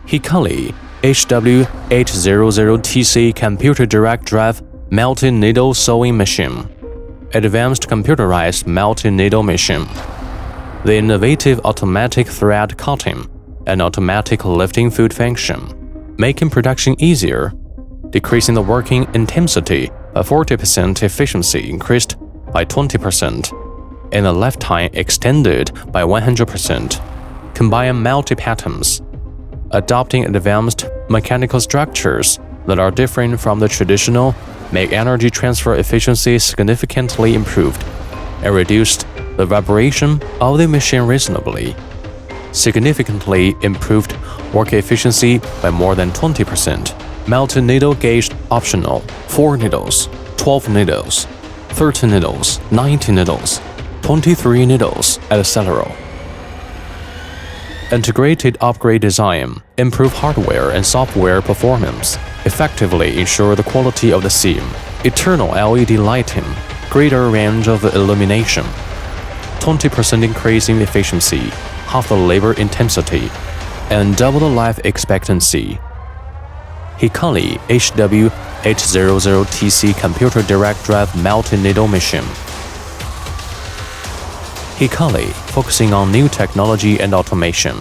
Hikari HW800TC Computer Direct Drive Multi-Needle Sewing Machine. Advanced Computerized Multi-Needle Machine. The innovative automatic thread cutting and automatic lifting foot function, making production easier, decreasing the working intensity by 40%, efficiency increased by 20%, and the lifetime extended by 100%. Combine multi-patterns, adopting advanced mechanical structures that are different from the traditional, make energy transfer efficiency significantly improved, and reduced the vibration of the machine reasonably. Significantly improved work efficiency by more than 20%. Multi-needle gauge optional, 4 needles, 12 needles, 13 needles, 19 needles, 23 needles, etc. Integrated upgrade design, improve hardware and software performance, effectively ensure the quality of the seam, eternal LED lighting, greater range of illumination, 20% increase in efficiency, half the labor intensity, and double the life expectancy. Hikari HW800TC Computer Direct Drive Multi-Needle Machine. Hikari, focusing on new technology and automation.